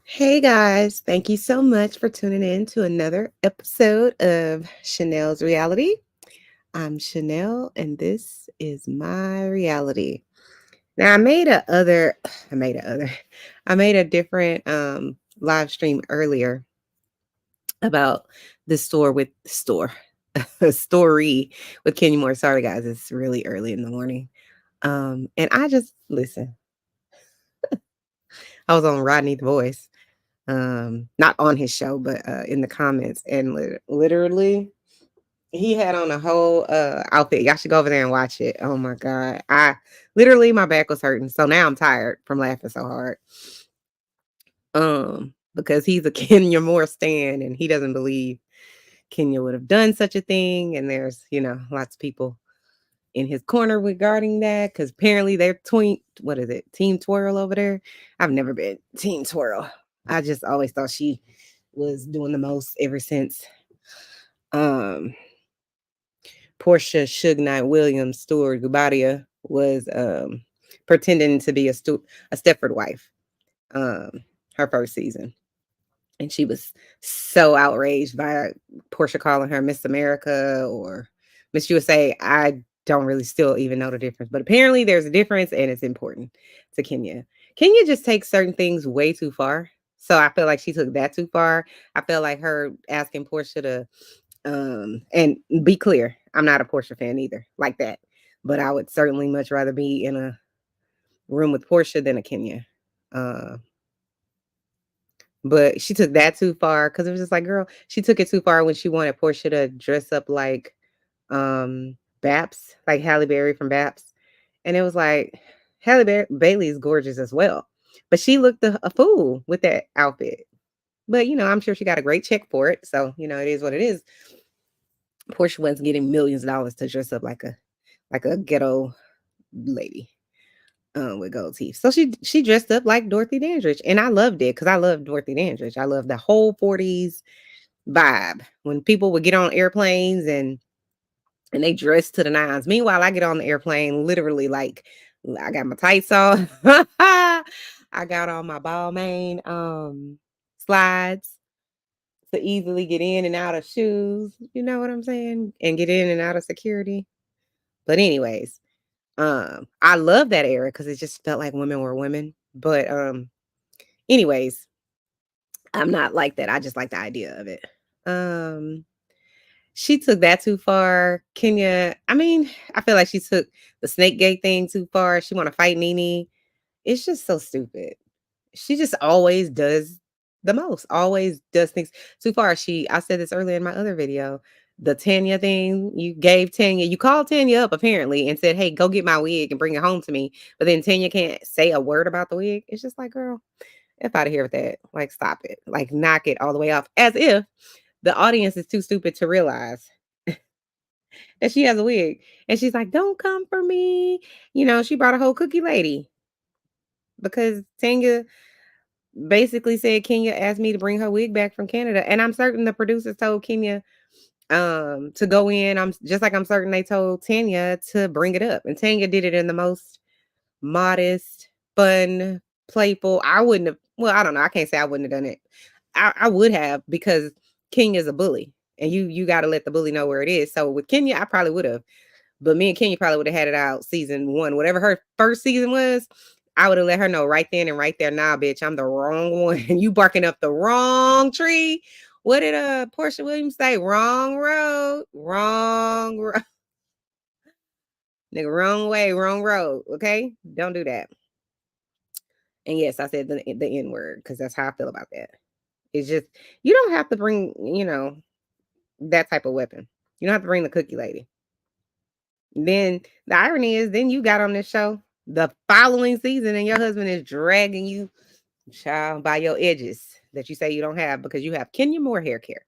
Hey guys, thank you so much for tuning in to another episode of Chanel's Reality. I'm Chanel and this is my reality. Now I made a other I made a different live stream earlier about the a story with Kenny Moore. Sorry guys, it's really early in the morning. And I just listen. I was on Rodney's Voice. Not on his show, but in the comments, and literally he had on a whole outfit. Y'all should go over there and watch it. Oh my god, I literally my back was hurting, so now I'm tired from laughing so hard. Because he's a Kenya Moore stan, and he doesn't believe Kenya would have done such a thing, and there's lots of people in his corner regarding that because apparently they're what is it, Team Twirl over there. I've never been Team Twirl. I just always thought she was doing the most ever since um Portia Suge Knight Williams Stewart Gubadia was pretending to be a Stepford wife um her first season. And she was so outraged by Portia calling her Miss America or Miss USA. I don't really still even know the difference, but apparently there's a difference and it's important to Kenya. Kenya just takes certain things way too far. So I feel like she took that too far. I feel like her asking Portia to and be clear, I'm not a Portia fan either, like that. But I would certainly much rather be in a room with Portia than a Kenya. Uh, but she took that too far because it was just like, girl, she took it too far when she wanted Portia to dress up like Baps, like Halle Berry from Baps. And it was like, Bailey is gorgeous as well. But she looked a fool with that outfit. But I'm sure she got a great check for it. So, it is what it is. Portia wasn't getting millions of dollars to dress up like a ghetto lady with gold teeth. So she dressed up like Dorothy Dandridge, and I loved it because I love Dorothy Dandridge. I love the whole 40s vibe when people would get on airplanes and they dress to the nines. Meanwhile, I get on the airplane literally like I got my tights on. I got on my Balmain slides to easily get in and out of shoes. You know what I'm saying? And get in and out of security. But anyways, I love that era because it just felt like women were women. But anyways, I'm not like that. I just like the idea of it. Um, she took that too far. Kenya, I mean, I feel like she took the snake gate thing too far. She want to fight Nene. It's just so stupid. She just always does the most, always does things too far. I said this earlier in my other video, the Tanya thing, you called Tanya up apparently and said, hey, go get my wig and bring it home to me. But then Tanya can't say a word about the wig. It's just like, girl, F out of here with that. Like, stop it. Like, knock it all the way off. As if the audience is too stupid to realize that she has a wig. And she's like, don't come for me. She brought a whole cookie lady because Tanya basically said Kenya asked me to bring her wig back from Canada. And I'm certain the producers told Kenya to go in. I'm just like I'm certain they told Tanya to bring it up. And Tanya did it in the most modest, fun, playful. I wouldn't have, well, I don't know. I can't say I wouldn't have done it. I would have because Kenya's a bully. And you gotta let the bully know where it is. So with Kenya, I probably would have. But me and Kenya probably would have had it out season one. Whatever her first season was, I would have let her know right then and right there. Nah, bitch, I'm the wrong one. You barking up the wrong tree. What did Portia Williams say? Wrong road. Wrong road. Nigga, wrong way, wrong road. Okay? Don't do that. And yes, I said the N word because that's how I feel about that. It's just you don't have to bring, that type of weapon. You don't have to bring the cookie lady. Then the irony is, then you got on this show the following season, and your husband is dragging you, child, by your edges that you say you don't have because you have Kenya Moore hair care.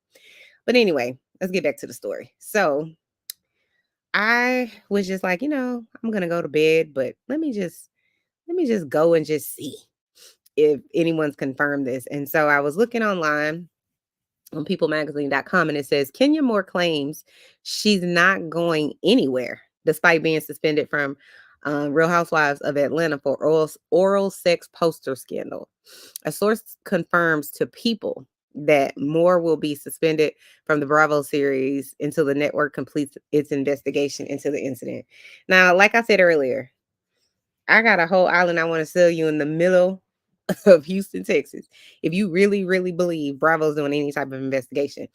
But anyway, let's get back to the story. So I was just like, I'm gonna go to bed, but let me just go and just see if anyone's confirmed this. And so I was looking online on peoplemagazine.com and it says Kenya Moore claims she's not going anywhere despite being suspended from Real Housewives of Atlanta for oral sex poster scandal. A source confirms to People that Moore will be suspended from the Bravo series until the network completes its investigation into the incident. Now, like I said earlier, I got a whole island I want to sell you in the middle of Houston, Texas. If you really, really believe Bravo's doing any type of investigation,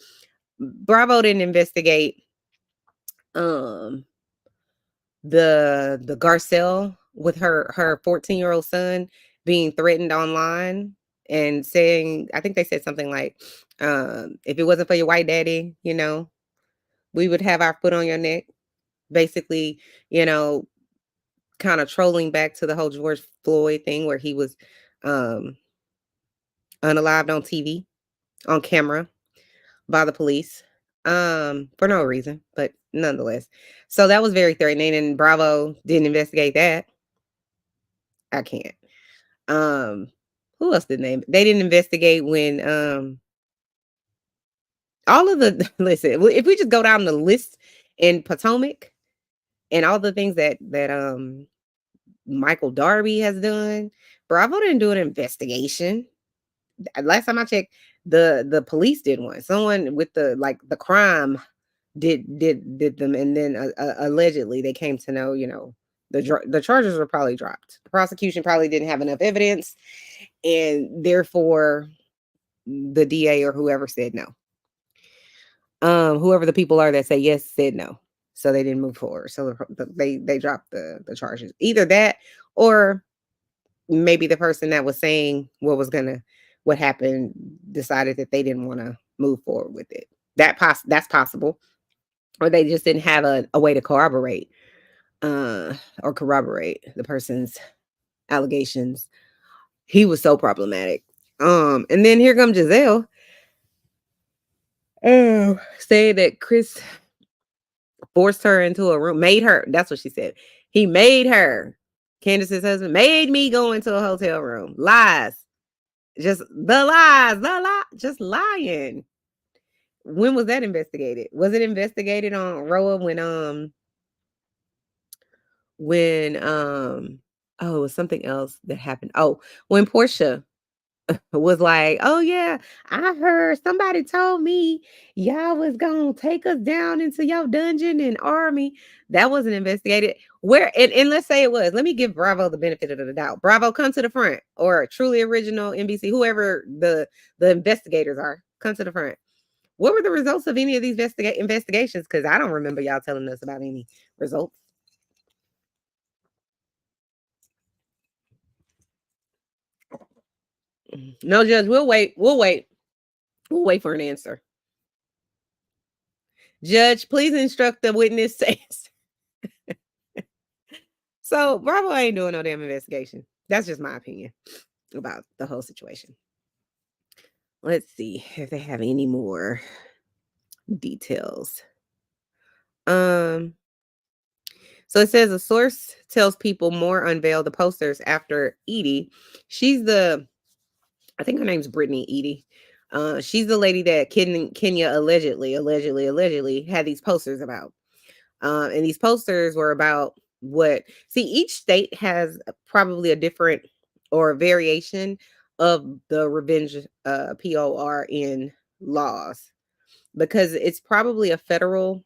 Bravo didn't investigate um the Garcelle with her 14-year-old son being threatened online and saying, I think they said something like, if it wasn't for your white daddy, we would have our foot on your neck. Basically, you know, kind of trolling back to the whole George Floyd thing where he was um unalived on TV, on camera by the police, for no reason, but nonetheless. So that was very threatening, and Bravo didn't investigate that. I can't. Um, who else did they didn't investigate when all of the listen, if we just go down the list in Potomac and all the things that Michael Darby has done, Bravo didn't do an investigation. Last time I checked, the police did one. Someone with the crime did them, and then allegedly they came to know, the charges were probably dropped. The prosecution probably didn't have enough evidence, and therefore the DA or whoever said no. Whoever the people are that say yes said no, so they didn't move forward. So they dropped the charges. Either that, or maybe the person that was saying what happened decided that they didn't want to move forward with it. That's possible, or they just didn't have a way to corroborate the person's allegations. He was so problematic. And then here comes Giselle. Oh, say that Chris forced her into a room, made her. That's what she said. He made her. Candace's husband made me go into a hotel room. Lies. Just the lies, just lying. When was that investigated? Was it investigated on RHOA when oh, it was something else that happened. Oh, when Portia was like, "Oh yeah, I heard somebody told me y'all was gonna take us down into your dungeon and army." That wasn't investigated. Where and let's say it was. Let me give Bravo the benefit of the doubt. Bravo, come to the front, or Truly Original, NBC, whoever the investigators are, come to the front. What were the results of any of these investigations? Because I don't remember y'all telling us about any results. No, Judge, we'll wait. We'll wait. We'll wait for an answer. Judge, please instruct the witness to answer. So Bravo ain't doing no damn investigation. That's just my opinion about the whole situation. Let's see if they have any more details. Um, so it says a source tells People Moore unveiled the posters after Eady. I think her name's Brittany Eady. She's the lady that Kenya allegedly had these posters about. And these posters were about each state has probably a different or a variation of the revenge POR in laws, because it's probably a federal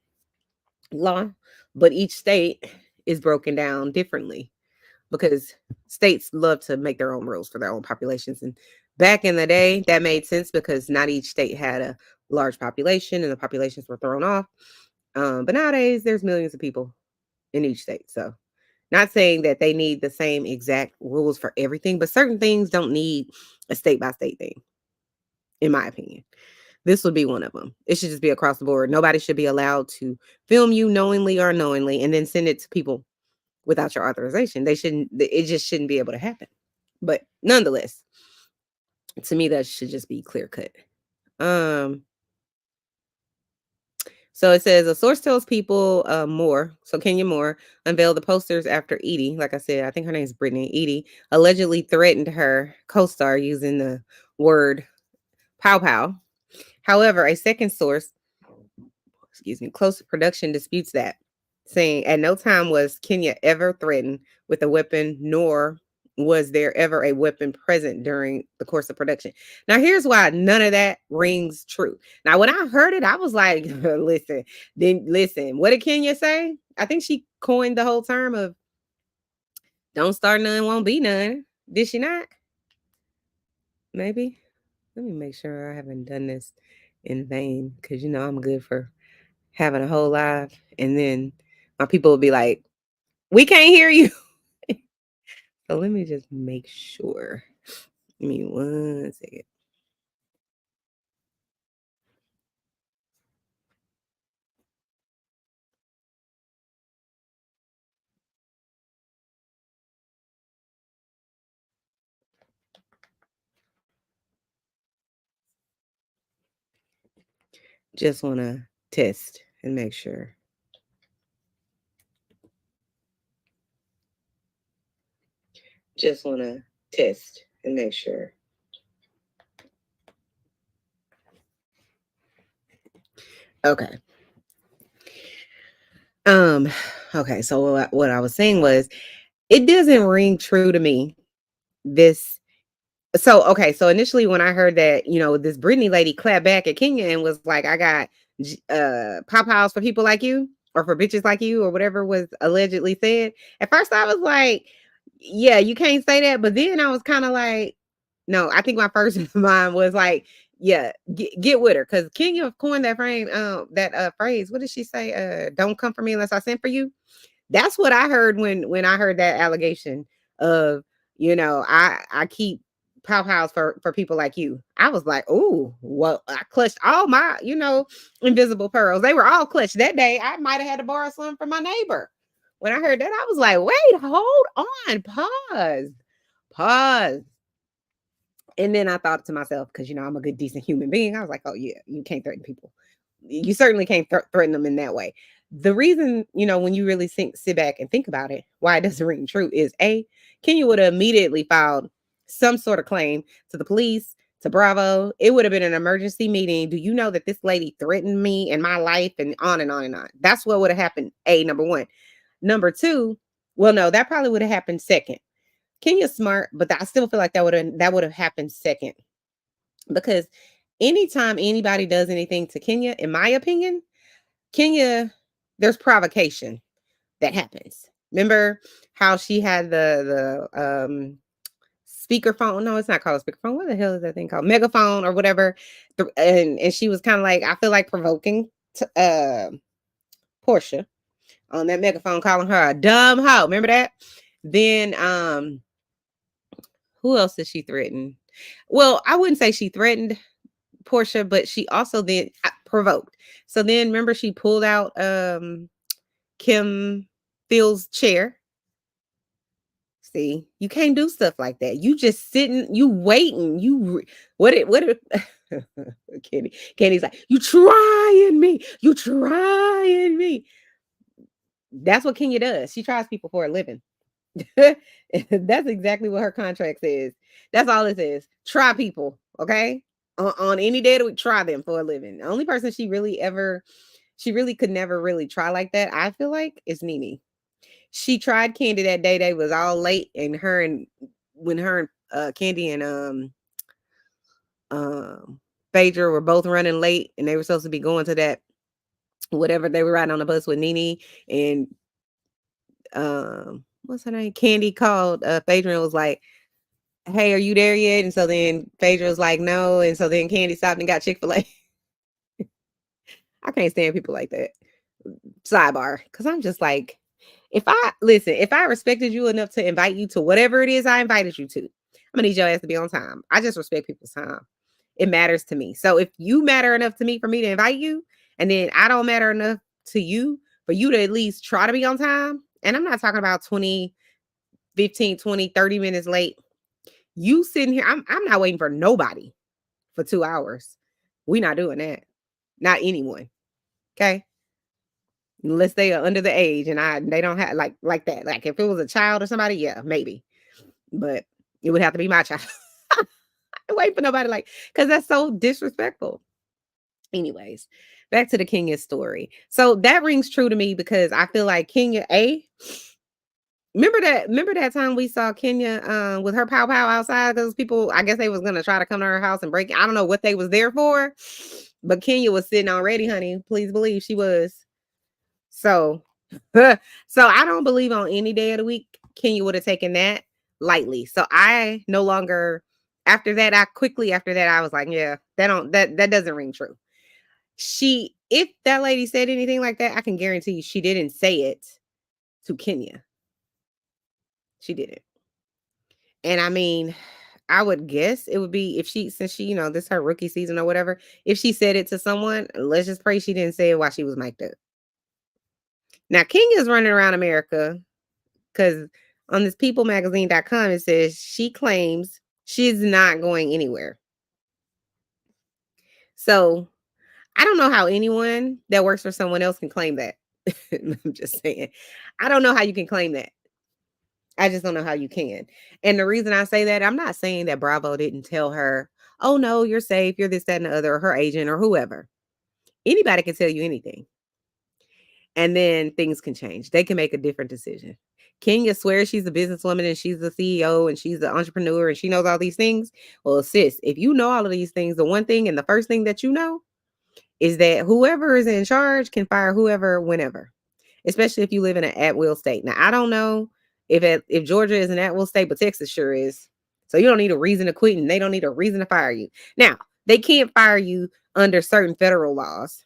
law, but each state is broken down differently because states love to make their own rules for their own populations. And back in the day, that made sense because not each state had a large population and the populations were thrown off. But nowadays, there's millions of people in each state. So, not saying that they need the same exact rules for everything, but certain things don't need a state by state thing, in my opinion. This would be one of them. It should just be across the board. Nobody should be allowed to film you knowingly or unknowingly and then send it to people without your authorization. It just shouldn't be able to happen. But nonetheless, to me, that should just be clear cut. So it says a source tells People Kenya Moore unveiled the posters after Eady, like I said, I think her name is Brittany Eady, allegedly threatened her co-star using the word pow pow. However, a second source, close to production, disputes that. saying, at no time was Kenya ever threatened with a weapon, nor was there ever a weapon present during the course of production. Now, here's why none of that rings true. Now, when I heard it, I was like, listen, what did Kenya say? I think she coined the whole term of don't start none, won't be none. Did she not? Maybe. Let me make sure I haven't done this in vain because I'm good for having a whole live and then my people will be like, we can't hear you. So let me just make sure. Give me 1 second. Just want to test and make sure. Just want to test and make sure. Okay. Um okay, so what I was saying was it doesn't ring true to me. This So, okay, so initially when I heard that, this Brittany lady clapped back at Kenya and was like, I got pop house for people like you or for bitches like you or whatever was allegedly said. At first I was like, yeah, you can't say that. But then I was kind of like, no, I think my first mind was like, yeah, get with her. Cause Kenya coined that phrase. What did she say? Don't come for me unless I send for you. That's what I heard when I heard that allegation of, I keep pow house for people like you. I was like, oh, well, I clutched all my, invisible pearls. They were all clutched that day. I might have had to borrow some from my neighbor. When I heard that, I was like, wait, hold on, pause. And then I thought to myself, because I'm a good, decent human being, I was like, oh yeah, you can't threaten people. You certainly can't threaten them in that way. The reason, when you really sit back and think about it, why it doesn't ring true is Kenya would have immediately filed some sort of claim to the police, to Bravo. It would have been an emergency meeting. Do you know that this lady threatened me and my life and on and on and on? That's what would have happened. Number one. Number two, well, no, that probably would have happened second. Kenya's smart, but I still feel like that would have happened second because anytime anybody does anything to Kenya, in my opinion, Kenya, there's provocation that happens. Remember how she had the speakerphone? No, it's not called a speakerphone. What the hell is that thing called? Megaphone or whatever. And she was kind of like, I feel like provoking Portia on that megaphone, calling her a dumb hoe. Remember that? Then who else did she threaten? Well, I wouldn't say she threatened Portia, but she also then provoked. So then remember she pulled out Kim Phil's chair. See, you can't do stuff like that. You just sitting, you waiting, what it Kenny's like, you trying me. That's what Kenya does. She tries people for a living. That's exactly what her contract says. That's all it says. Try people, okay? On any day of the week, try them for a living. The only person she really could never really try like that, I feel like, is Nene. She tried Candy that day. They was all late, and when her and Candy and Phaedra were both running late, and they were supposed to be going to that whatever they were riding on the bus with Nene and what's her name? Candy called Phaedra and was like, hey, are you there yet? And so then Phaedra was like, no. And so then Candy stopped and got Chick-fil-A. I can't stand people like that. Sidebar. Because I'm just like, if I respected you enough to invite you to whatever it is I invited you to, I'm gonna need your ass to be on time. I just respect people's time. It matters to me. So if you matter enough to me for me to invite you, and then I don't matter enough to you for you to at least try to be on time, and I'm not talking about 20, 15, 20, 30 minutes late. You sitting here, I'm not waiting for nobody for 2 hours. We not doing that. Not anyone. Okay. Unless they are under the age and they don't have like that. Like if it was a child or somebody, yeah, maybe. But it would have to be my child. I wait for nobody because that's so disrespectful. Anyways, back to the Kenya story. So that rings true to me because I feel like Kenya, remember that time we saw Kenya with her pow pow outside? Those people, I guess they was gonna try to come to her house and break it. I don't know what they was there for, but Kenya was sitting already, honey. Please believe she was. So so I don't believe on any day of the week Kenya would have taken that lightly. So I no longer after that I was like, yeah, that doesn't ring true. If that lady said anything like that, I can guarantee you she didn't say it to Kenya. She didn't. And I mean, I would guess it would be if since she, this her rookie season or whatever, if she said it to someone, let's just pray she didn't say it while she was mic'd up. Now, Kenya's running around America because on this peoplemagazine.com, it says she claims she's not going anywhere. So I don't know how anyone that works for someone else can claim that. I'm just saying. I don't know how you can claim that. I just don't know how you can. And the reason I say that, I'm not saying that Bravo didn't tell her, oh, no, you're safe. You're this, that, and the other, or her agent or whoever. Anybody can tell you anything. And then things can change. They can make a different decision. Kenya swears she's a businesswoman and she's the CEO and she's the entrepreneur and she knows all these things. Well, sis, if you know all of these things, the one thing and the first thing that you know is that whoever is in charge can fire whoever whenever, especially if you live in an at-will state. Now, I don't know if Georgia is an at-will state, but Texas sure is. So you don't need a reason to quit and they don't need a reason to fire you. Now, they can't fire you under certain federal laws,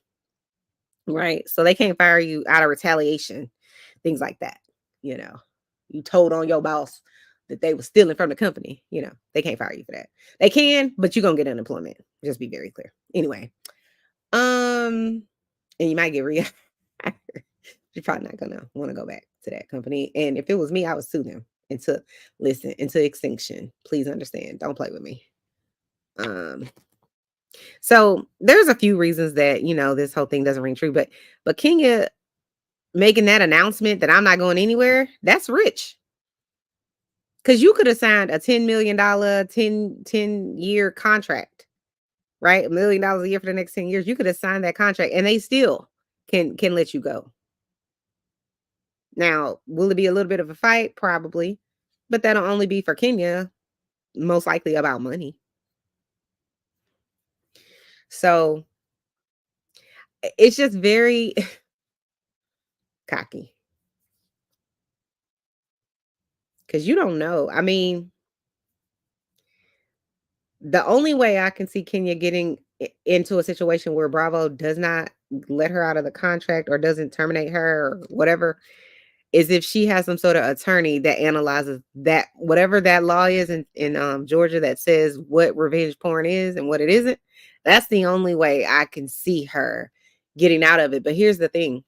right? So they can't fire you out of retaliation, things like that. You told on your boss that they were stealing from the company. They can't fire you for that. They can, but you're going to get unemployment. Just be very clear. Anyway, and you might get re you're probably not gonna want to go back to that company. And if it was me, I would sue them into extinction. Please understand. Don't play with me. So there's a few reasons that this whole thing doesn't ring true, but Kenya making that announcement that I'm not going anywhere, that's rich. Because you could have signed a $10 million 10-year contract, right? $1 million a year for the next 10 years. You could have signed that contract and they still can let you go. Now, will it be a little bit of a fight? Probably. But that'll only be for Kenya, most likely about money. So it's just very cocky. Because you don't know. I mean, the only way I can see Kenya getting into a situation where Bravo does not let her out of the contract or doesn't terminate her or whatever is if she has some sort of attorney that analyzes that, whatever that law is in Georgia that says what revenge porn is and what it isn't. That's the only way I can see her getting out of it. But here's the thing.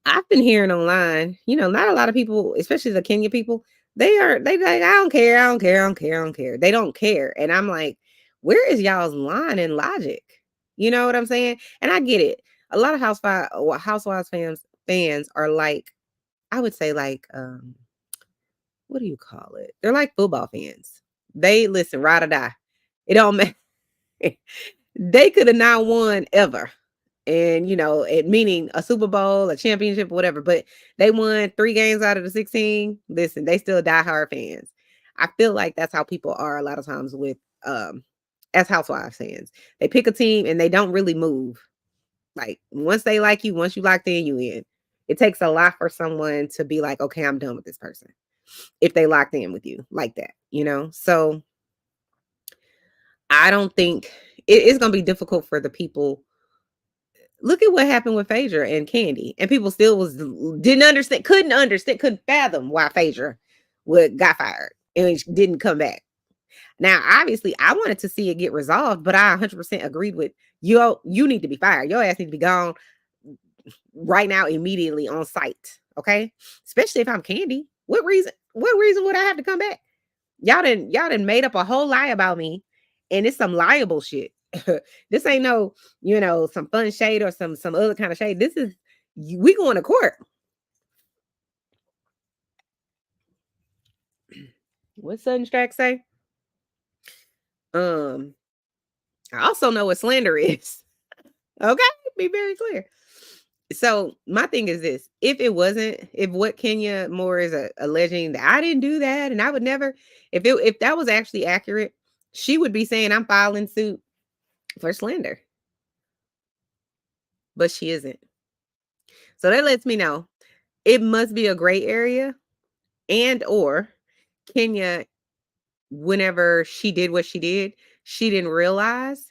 I've been hearing online, not a lot of people, especially the Kenya people, they like, I don't care, I don't care, I don't care, I don't care. They don't care. And I'm like, where is y'all's line and logic? You know what I'm saying? And I get it. A lot of Housewives fans are like, I would say like, what do you call it? They're like football fans. They listen, ride or die. It don't matter. They could have not won ever. And, it meaning a Super Bowl, a championship, whatever, but they won 3 games out of the 16. Listen, they still diehard fans. I feel like that's how people are a lot of times with, as Housewives fans. They pick a team and they don't really move. Like once they like you, once you locked in, you in. It takes a lot for someone to be like, okay, I'm done with this person. If they locked in with you like that, So I don't think it's going to be difficult for the people. Look at what happened with Phaedra and Candy, and people still couldn't fathom why Phaedra got fired and didn't come back. Now, obviously, I wanted to see it get resolved, but I 100% agreed with you. You need to be fired. Your ass need to be gone right now, immediately on site. Okay, especially if I'm Candy. What reason would I have to come back? Y'all didn't made up a whole lie about me, and it's some liable shit. This ain't no, some fun shade or some other kind of shade. This is we going to court. What Sudden Strack say? I also know what slander is. Okay, be very clear. So my thing is this: if what Kenya Moore is alleging that I didn't do that and I would never, if that was actually accurate, she would be saying I'm filing suit for slander, but she isn't. So that lets me know it must be a gray area, and or Kenya, whenever she did what she didn't realize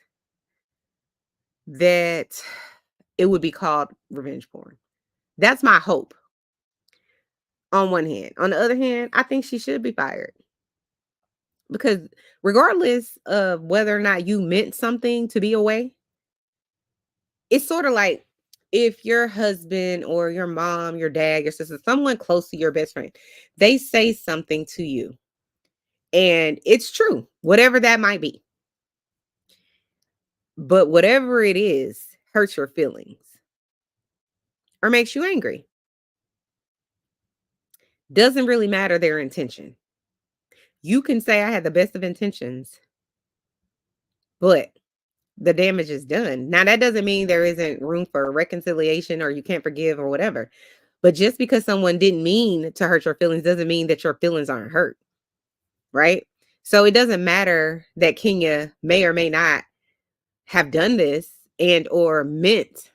that it would be called revenge porn. That's my hope on one hand. On the other hand, I think she should be fired because regardless of whether or not you meant something to be away, it's sort of like if your husband or your mom, your dad, your sister, someone close to your best friend, they say something to you and it's true, whatever that might be. But whatever it is hurts your feelings or makes you angry. Doesn't really matter their intention. You can say I had the best of intentions, but the damage is done. Now, that doesn't mean there isn't room for reconciliation or you can't forgive or whatever. But just because someone didn't mean to hurt your feelings doesn't mean that your feelings aren't hurt, right? So it doesn't matter that Kenya may or may not have done this and or meant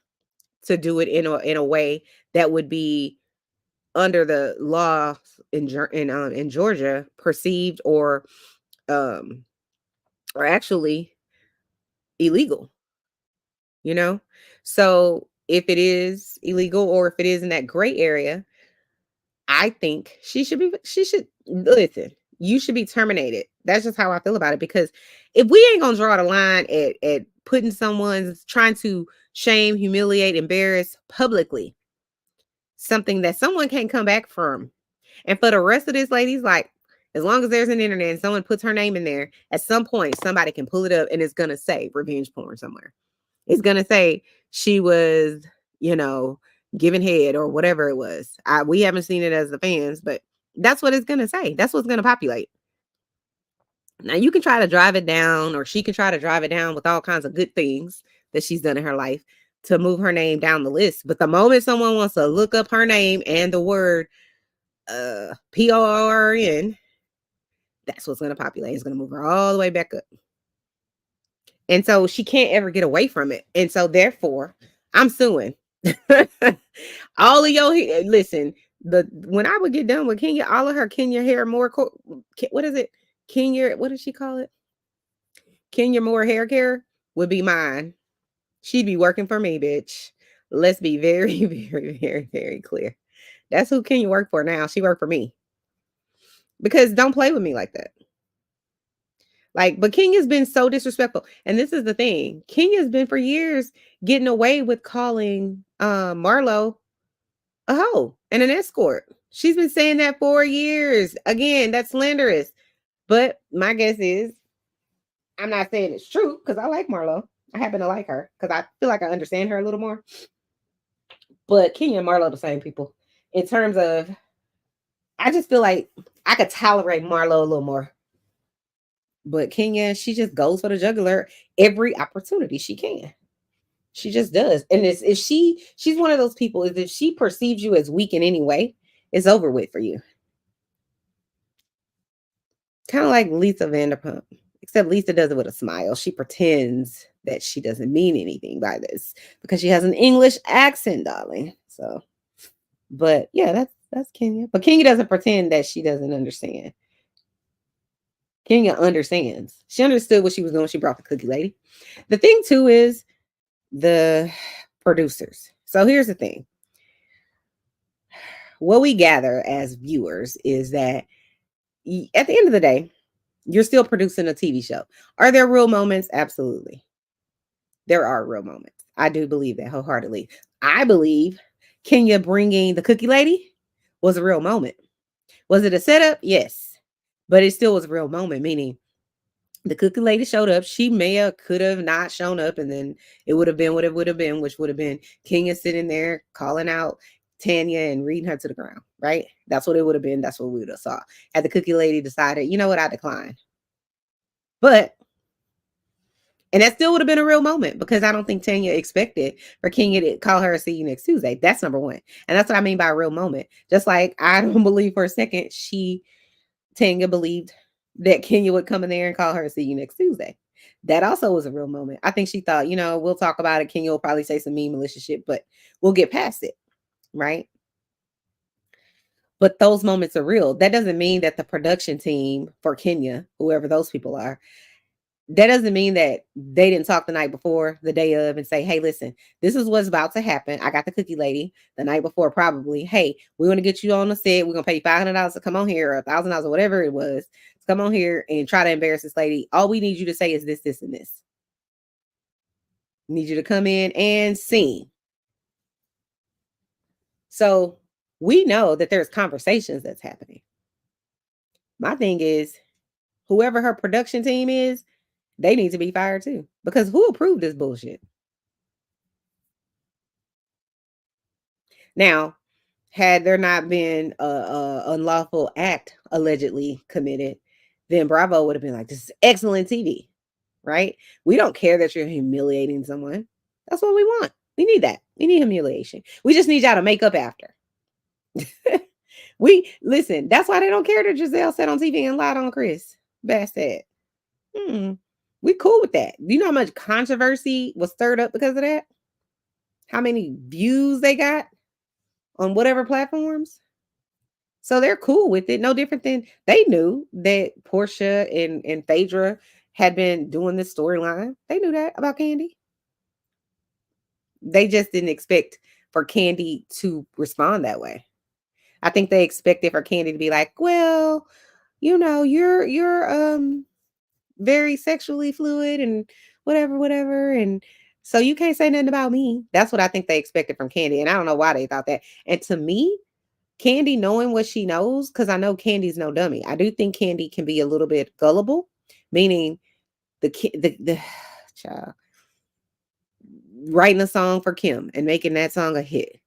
to do it in a way that would be under the law in Georgia perceived um or actually illegal, you know? So if it is illegal or if it is in that gray area, I think she should listen. You should be terminated. That's just how I feel about it. Because if we ain't gonna draw the line at putting someone's trying to shame, humiliate, embarrass publicly, something that someone can't come back from. And for the rest of this, ladies, like as long as there's an internet and someone puts her name in there, at some point somebody can pull it up and it's gonna say revenge porn somewhere. It's gonna say she was, you know, giving head or whatever it was. We haven't seen it as the fans, but that's what it's gonna say. That's what's gonna populate. Now you can try to drive it down, or she can try to drive it down with all kinds of good things that she's done in her life to move her name down the list. But the moment someone wants to look up her name and the word PORN, that's what's gonna populate. It's gonna move her all the way back up. And so she can't ever get away from it. And so therefore, I'm suing. All of your listen, the when I would get done with Kenya, all of her Kenya hair more what is it? Kenya, what does she call it? Kenya Moore hair care would be mine. She'd be working for me, bitch. Let's be very, very, very, very clear. That's who Kenya worked for now. She worked for me. Because don't play with me like that. Like, but Kenya's been so disrespectful. And this is the thing. Kenya's been for years getting away with calling Marlo a hoe and an escort. She's been saying that for years. Again, that's slanderous. But my guess is, I'm not saying it's true because I like Marlo. I happen to like her because I feel like I understand her a little more. But Kenya and Marlo, the same people. In terms of, I just feel like I could tolerate Marlo a little more. But Kenya, she just goes for the jugular every opportunity she can. She just does. And it's, if she's one of those people, is if she perceives you as weak in any way, it's over with for you. Kind of like Lisa Vanderpump, except Lisa does it with a smile. She pretends that she doesn't mean anything by this because she has an English accent, darling. So, but yeah, that's Kenya. But Kenya doesn't pretend that she doesn't understand. Kenya understands. She understood what she was doing. She brought the cookie lady. The thing too is the producers. So here's the thing. What we gather as viewers is that at the end of the day, you're still producing a TV show. Are there real moments? Absolutely. There are real moments. I do believe that wholeheartedly. I believe Kenya bringing the cookie lady was a real moment. Was it a setup? Yes. But it still was a real moment, meaning the cookie lady showed up. She may have, could have not shown up, and then it would have been what it would have been, which would have been Kenya sitting there calling out Tanya and reading her to the ground, right? That's what it would have been. That's what we would have saw. Had the cookie lady decided, you know what, I decline. But And that still would have been a real moment because I don't think Tanya expected for Kenya to call her see you next Tuesday. That's number one. And that's what I mean by a real moment. Just like I don't believe for a second Tanya believed that Kenya would come in there and call her see you next Tuesday. That also was a real moment. I think she thought, we'll talk about it. Kenya will probably say some mean malicious shit, but we'll get past it. Right. But those moments are real. That doesn't mean that the production team for Kenya, whoever those people are, that doesn't mean that they didn't talk the night before, the day of, and say, hey, listen, this is what's about to happen. I got the cookie lady the night before, probably. Hey, we want to get you on the set. We're going to pay you $500 to come on here, or $1,000 or whatever it was, to come on here and try to embarrass this lady. All we need you to say is this, this, and this. We need you to come in and sing. So we know that there's conversations that's happening. My thing is, whoever her production team is, they need to be fired too. Because who approved this bullshit? Now, had there not been a unlawful act allegedly committed, then Bravo would have been like, this is excellent TV, right? We don't care that you're humiliating someone. That's what we want. We need that. We need humiliation. We just need y'all to make up after. Listen, that's why they don't care that Giselle sat on TV and lied on Chris Bassett. We cool with that. Do you know how much controversy was stirred up because of that? How many views they got on whatever platforms? So they're cool with it. No different than they knew that Portia and Phaedra had been doing this storyline. They knew that about Kandi. They just didn't expect for Kandi to respond that way. I think they expected for Kandi to be like, well, you're very sexually fluid and whatever. And so you can't say nothing about me. That's what I think they expected from Kandi. And I don't know why they thought that. And to me, Kandi knowing what she knows, because I know Candy's no dummy. I do think Kandi can be a little bit gullible, meaning the child writing a song for Kim and making that song a hit.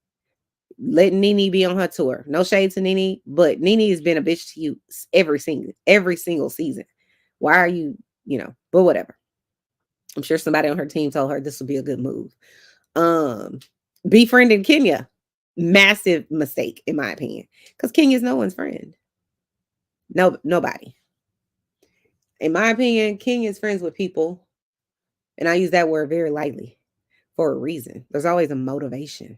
Letting Nene be on her tour. No shade to Nene, but Nene has been a bitch to you every single season. Why are you, but whatever. I'm sure somebody on her team told her this would be a good move. Befriending Kenya. Massive mistake, in my opinion. Because Kenya's no one's friend. No, nobody. In my opinion, Kenya's friends with people. And I use that word very lightly for a reason. There's always a motivation.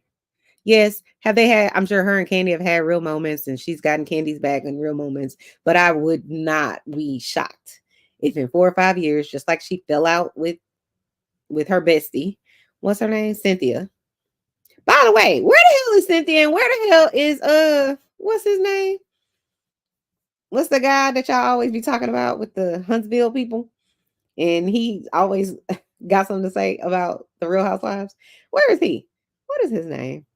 Yes, I'm sure her and Kandi have had real moments and she's gotten Candy's back in real moments, but I would not be shocked if in 4 or 5 years, just like she fell out with her bestie, what's her name? Cynthia. By the way, where the hell is Cynthia and where the hell is, what's his name? What's the guy that y'all always be talking about with the Huntsville people? And he always got something to say about the Real Housewives. Where is he? What is his name?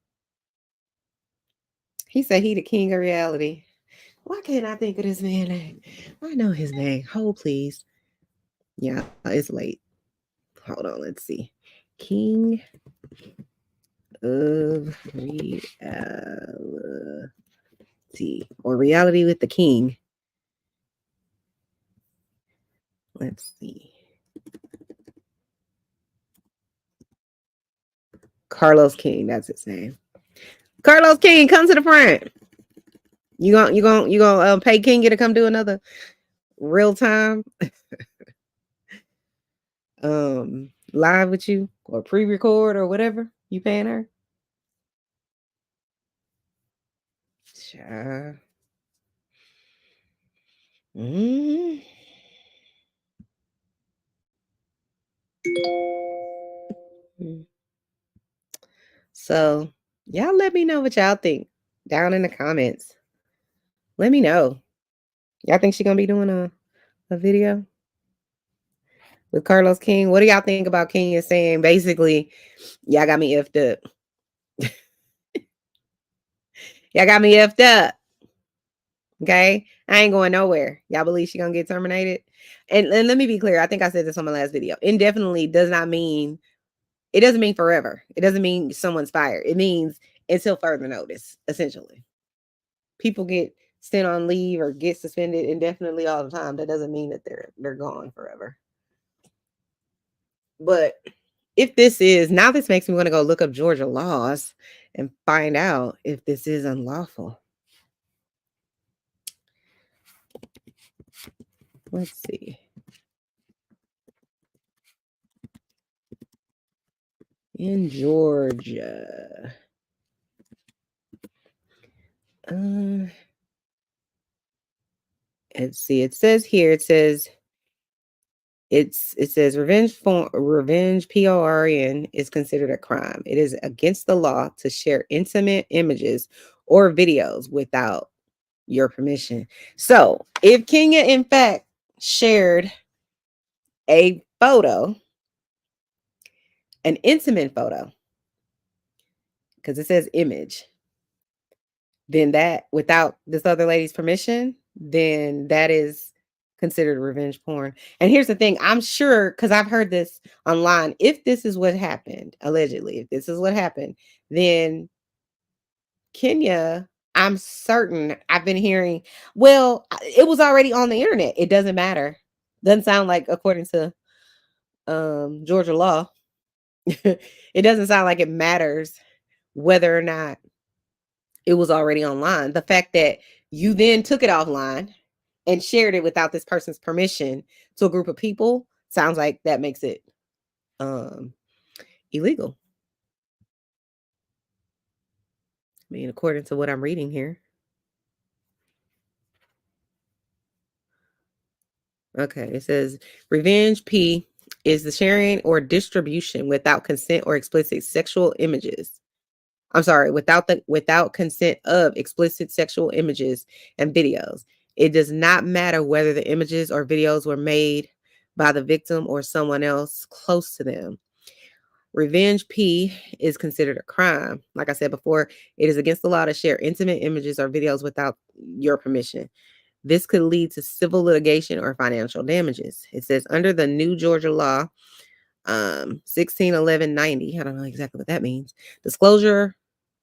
He said he the king of reality. Why can't I think of this man's name? I know his name. Hold, please. Yeah, it's late. Hold on, let's see. King of reality. Or reality with the king. Let's see. Carlos King, that's his name. Carlos King, come to the front. You gonna pay Kenya to come do another real time live with you or pre-record or whatever you paying her? Sure. Mm-hmm. So y'all let me know what y'all think down in the comments. Let me know. Y'all think she gonna be doing a video with Carlos King? What do y'all think about Kenya saying basically, y'all got me effed up? Y'all got me effed up. Okay? I ain't going nowhere. Y'all believe she gonna get terminated? And let me be clear. I think I said this on my last video. Indefinitely does not mean, it doesn't mean forever. It doesn't mean someone's fired. It means until further notice, essentially. People get sent on leave or get suspended indefinitely all the time. That doesn't mean that they're gone forever. But if this is now, this makes me want to go look up Georgia laws and find out if this is unlawful. Let's see. In Georgia. Uh, let's see. It says here, it says revenge PORN is considered a crime. It is against the law to share intimate images or videos without your permission. So if Kenya in fact shared a photo, an intimate photo, because it says image, then that without this other lady's permission, then that is considered revenge porn. And here's the thing, I'm sure, because I've heard this online, if this is what happened, allegedly, if this is what happened, then Kenya, I'm certain I've been hearing, well, it was already on the internet. It doesn't matter. Doesn't sound like, according to Georgia law, it doesn't sound like it matters whether or not it was already online. The fact that you then took it offline and shared it without this person's permission to a group of people sounds like that makes it illegal. I mean, according to what I'm reading here. Okay, it says revenge P is the sharing or distribution without consent or explicit sexual images. I'm sorry, without consent of explicit sexual images and videos. It does not matter whether the images or videos were made by the victim or someone else close to them. Revenge P is considered a crime. Like I said before, it is against the law to share intimate images or videos without your permission. This could lead to civil litigation or financial damages. It says under the new Georgia law, 161190, I don't know exactly what that means. Disclosure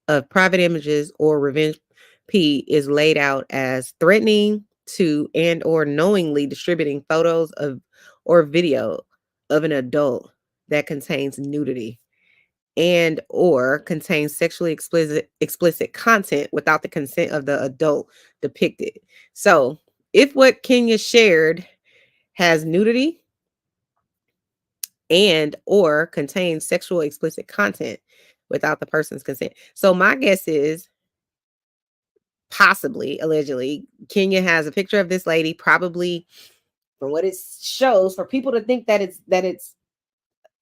of private images or revenge P is laid out as threatening to and or knowingly distributing photos of or video of an adult that contains nudity and or contains sexually explicit content without the consent of the adult depicted. So, if what Kenya shared has nudity and or contains sexual explicit content without the person's consent. So my guess is possibly, allegedly, Kenya has a picture of this lady, probably from what it shows, for people to think that it's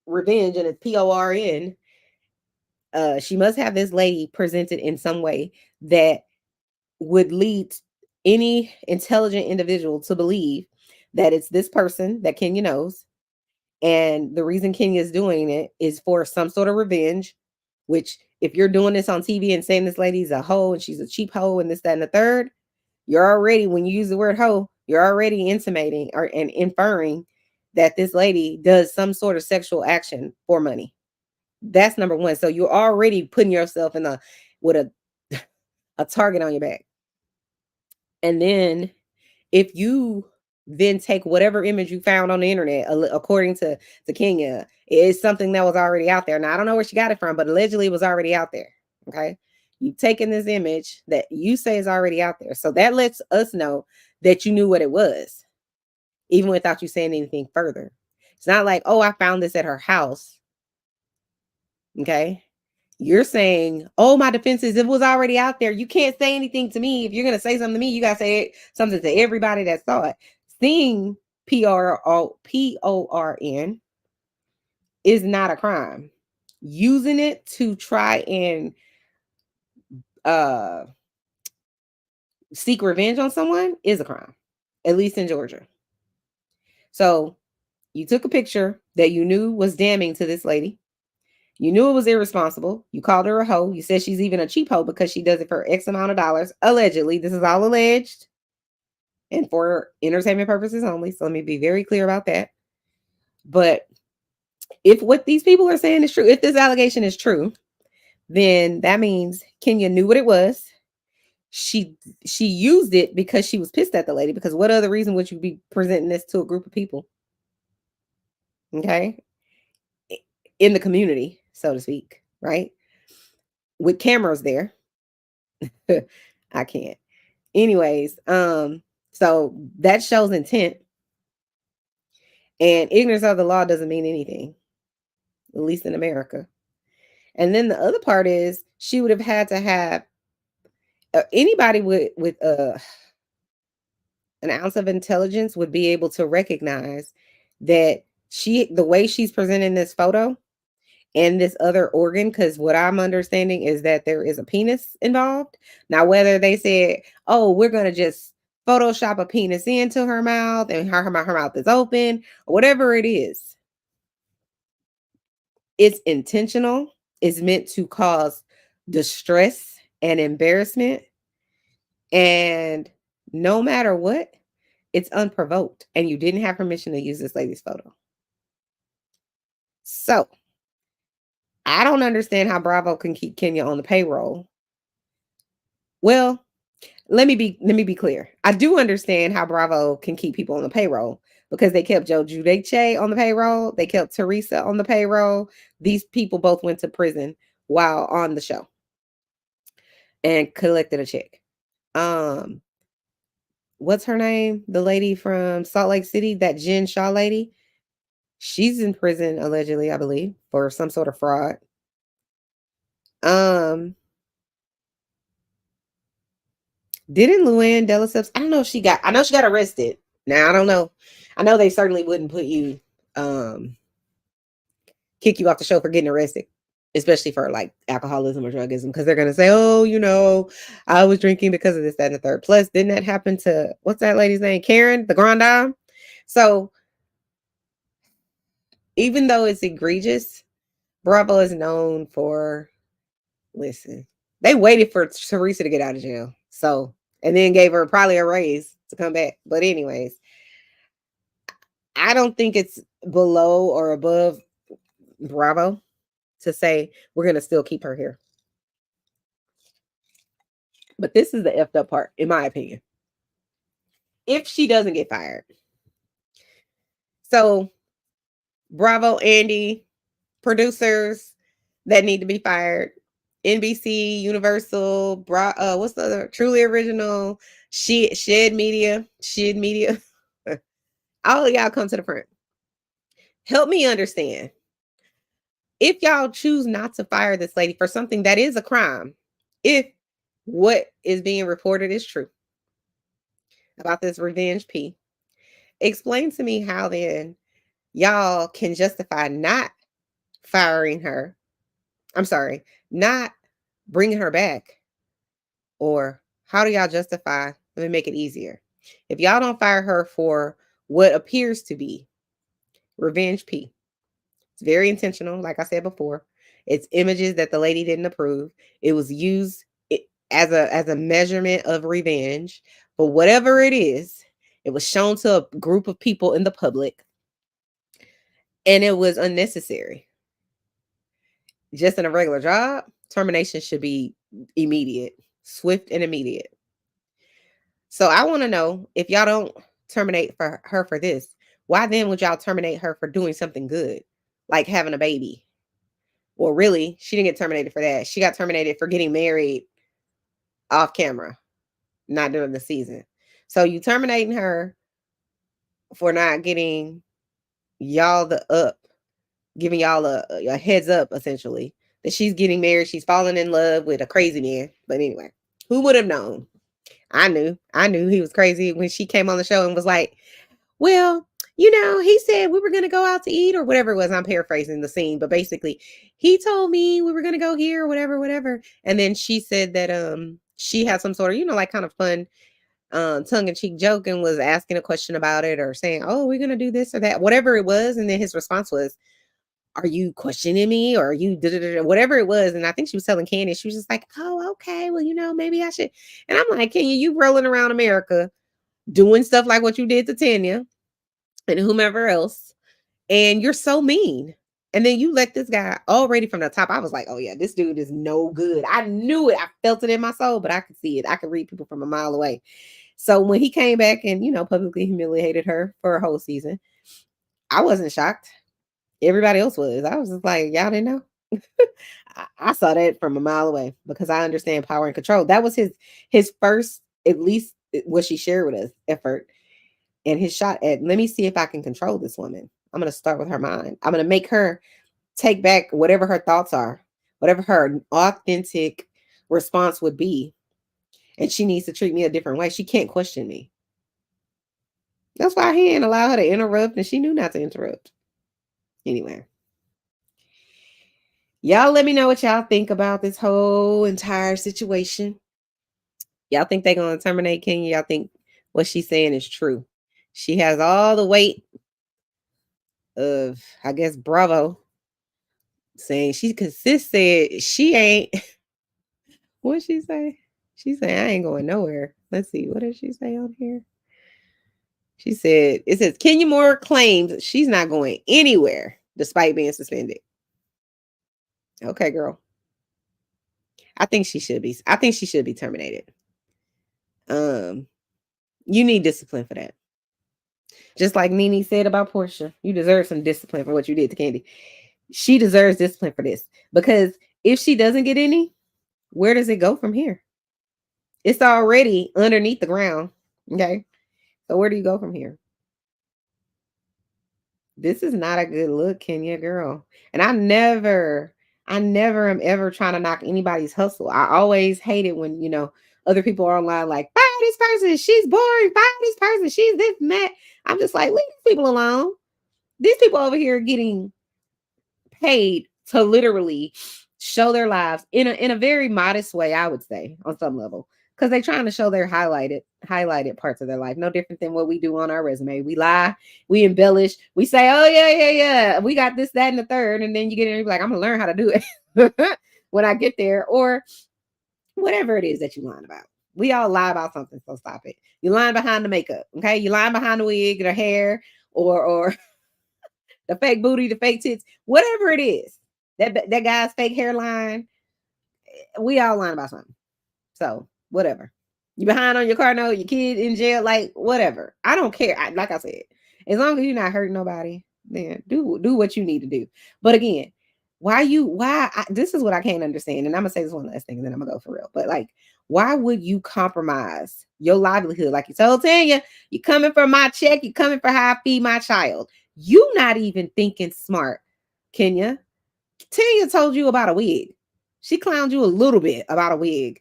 revenge and it's PORN. She must have this lady presented in some way that would lead any intelligent individual to believe that it's this person that Kenya knows. And the reason Kenya is doing it is for some sort of revenge, which if you're doing this on TV and saying this lady's a hoe and she's a cheap hoe and this, that, and the third, you're already, when you use the word hoe, you're already intimating or and inferring that this lady does some sort of sexual action for money. That's number one. So you're already putting yourself in with a target on your back. And then if you then take whatever image you found on the internet, according to Kenya, it's something that was already out there. Now I don't know where she got it from, but allegedly it was already out there. Okay. You've taken this image that you say is already out there. So that lets us know that you knew what it was, even without you saying anything further. It's not like, oh, I found this at her house. Okay. You're saying, oh, my defense is it was already out there. You can't say anything to me. If you're going to say something to me, you got to say something to everybody that saw it. Seeing PORN is not a crime. Using it to try and seek revenge on someone is a crime, at least in Georgia. So you took a picture that you knew was damning to this lady. You knew it was irresponsible. You called her a hoe. You said she's even a cheap hoe because she does it for X amount of dollars. Allegedly, this is all alleged and for entertainment purposes only. So let me be very clear about that. But if what these people are saying is true, if this allegation is true, then that means Kenya knew what it was. She used it because she was pissed at the lady, because what other reason would you be presenting this to a group of people? Okay. in the community, so to speak, right? With cameras there. I can't. Anyways, so that shows intent, and ignorance of the law doesn't mean anything, at least in America. And then the other part is she would have had to have anybody with an ounce of intelligence would be able to recognize that the way she's presenting this photo and this other organ, because what I'm understanding is that there is a penis involved. Now, whether they said, oh, we're going to just Photoshop a penis into her mouth and her mouth is open, or whatever it is, it's intentional. It's meant to cause distress and embarrassment. And no matter what, it's unprovoked. And you didn't have permission to use this lady's photo. So I don't understand how Bravo can keep Kenya on the payroll. Well, let me be clear. I do understand how Bravo can keep people on the payroll because they kept Joe Giudice on the payroll. They kept Teresa on the payroll. These people both went to prison while on the show and collected a check. What's her name? The lady from Salt Lake City, that Jen Shaw lady. She's in prison allegedly, I believe, for some sort of fraud. Didn't Luann de Lesseps? I don't know if she got. I know she got arrested. Now I don't know. I know they certainly wouldn't put you, kick you off the show for getting arrested, especially for like alcoholism or drugism, because they're gonna say, "Oh, I was drinking because of this, that, and the third." Plus, didn't that happen to what's that lady's name? Karen, the Grand Dame. So, even though it's egregious, Bravo is known for. Listen, they waited for Teresa to get out of jail, so and then gave her probably a raise to come back. But anyways, I don't think it's below or above Bravo to say we're gonna still keep her here. But this is the effed up part, in my opinion. If she doesn't get fired, so Bravo, Andy, producers that need to be fired, NBC, Universal, what's the other? Truly Original, Shed Media, all of y'all come to the front. Help me understand. If y'all choose not to fire this lady for something that is a crime, if what is being reported is true about this revenge P, explain to me how then y'all can justify not firing her. I'm sorry, not bringing her back. Or how do y'all justify? Let me make it easier. If y'all don't fire her for what appears to be revenge P, it's very intentional, like I said before. It's images that the lady didn't approve. It was used as a measurement of revenge. But whatever it is, it was shown to a group of people in the public. And it was unnecessary. Just in a regular job, termination should be immediate, swift and immediate. So I want to know, if y'all don't terminate her for this, why then would y'all terminate her for doing something good, like having a baby? Well, really, she didn't get terminated for that. She got terminated for getting married off camera, not during the season. So you terminating her for not getting y'all giving y'all a heads up, essentially, that she's getting married. She's falling in love with a crazy man. But anyway, who would have known? I knew he was crazy when she came on the show and was like, well, he said we were going to go out to eat or whatever it was. I'm paraphrasing the scene, but basically he told me we were going to go here or whatever. And then she said that she had some sort of, like kind of fun tongue-in-cheek joke and was asking a question about it or saying, oh, we're going to do this or that, whatever it was. And then his response was, are you questioning me or are you whatever it was? And I think she was telling Candy, she was just like, oh, okay, well, maybe I should. And I'm like, Kenya, you rolling around America doing stuff like what you did to Tanya and whomever else, and you're so mean. And then you let this guy already from the top. I was like, oh yeah, this dude is no good. I knew it. I felt it in my soul, but I could see it. I could read people from a mile away. So when he came back and, publicly humiliated her for a whole season, I wasn't shocked. Everybody else was. I was just like, y'all didn't know. I saw that from a mile away because I understand power and control. That was his first, at least what she shared with us, effort and his shot at. Let me see if I can control this woman. I'm gonna start with her mind. I'm gonna make her take back whatever her thoughts are, whatever her authentic response would be, and she needs to treat me a different way. She can't question me. That's why he didn't allow her to interrupt, and she knew not to interrupt. Anyway, y'all let me know what y'all think about this whole entire situation. Y'all think they're going to terminate Kenya? Y'all think what she's saying is true? She has all the weight of, I guess, Bravo saying she, because sis said she ain't. What'd she say? She said, I ain't going nowhere. Let's see. What did she say on here? She said, it says, Kenya Moore claims she's not going anywhere despite being suspended. Okay, girl. I think she should be. I think she should be terminated. You need discipline for that. Just like Nene said about Portia, you deserve some discipline for what you did to Candy. She deserves discipline for this because if she doesn't get any, where does it go from here? It's already underneath the ground. Okay. So where do you go from here? This is not a good look, Kenya girl. And I never am ever trying to knock anybody's hustle. I always hate it when, other people are online like, fire this person, she's boring, fire this person, she's this and that. I'm just like, leave these people alone. These people over here getting paid to literally show their lives in a very modest way, I would say, on some level. Because they're trying to show their highlighted parts of their life. No different than what we do on our resume. We lie, we embellish, we say, oh yeah, we got this, that, and the third, and then you get in and be like, I'm gonna learn how to do it when I get there, or whatever it is that you lying about. We all lie about something, so stop it. You're lying behind the makeup, okay? You're lying behind the wig, the hair, or the fake booty, the fake tits, whatever it is. That guy's fake hairline. We all lying about something. So whatever. You behind on your car note, your kid in jail, like whatever. I don't care. Like I said, as long as you're not hurting nobody, then do what you need to do. But again, this is what I can't understand. And I'm gonna say this one last thing, and then I'm gonna go for real. But like, why would you compromise your livelihood? Like you told Tanya, you're coming for my check, you're coming for how I feed my child. You not even thinking smart, Kenya. Tanya told you about a wig. She clowned you a little bit about a wig.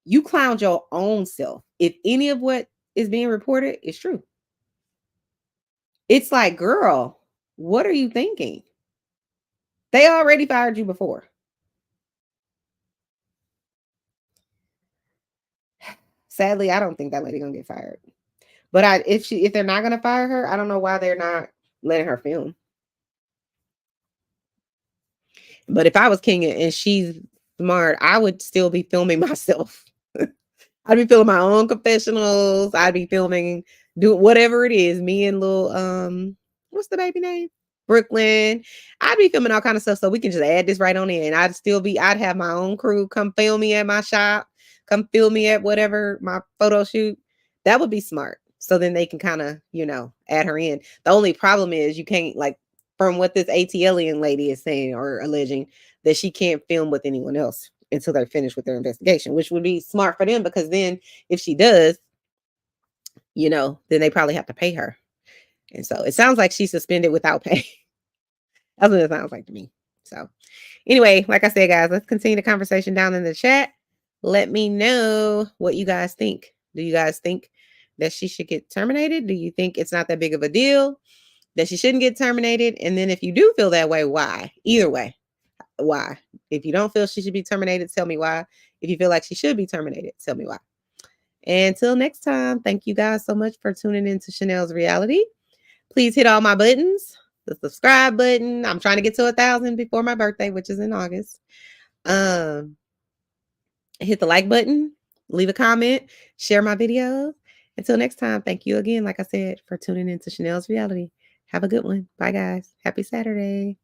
You clowned your own self. If any of what is being reported is true. It's like, girl, what are you thinking? They already fired you before. Sadly, I don't think that lady gonna get fired. But if they're not gonna fire her, I don't know why they're not letting her film. But if I was Kenya and she's smart, I would still be filming myself. I'd be filming my own confessionals. I'd be filming, do whatever it is. Me and little what's the baby name? Brooklyn. I'd be filming all kind of stuff so we can just add this right on in. I'd have my own crew come film me at my shop, come film me at whatever my photo shoot. That would be smart. So then they can kind of, add her in. The only problem is you can't, like, from what this ATLian lady is saying or alleging, that she can't film with anyone else until they're finished with their investigation, which would be smart for them because then if she does, then they probably have to pay her. And so it sounds like she's suspended without pay. That's what it sounds like to me. So anyway, like I said, guys, let's continue the conversation down in the chat. Let me know what you guys think. Do you guys think that she should get terminated? Do you think it's not that big of a deal that she shouldn't get terminated? And then if you do feel that way, why? Either way, why? If you don't feel she should be terminated, tell me why. If you feel like she should be terminated, tell me why. And until next time, thank you guys so much for tuning into Chanel's Reality. Please hit all my buttons. The subscribe button. I'm trying to get to 1,000 before my birthday, which is in August. Hit the like button. Leave a comment. Share my videos. Until next time, thank you again, like I said, for tuning into Chanel's Reality. Have a good one. Bye, guys. Happy Saturday.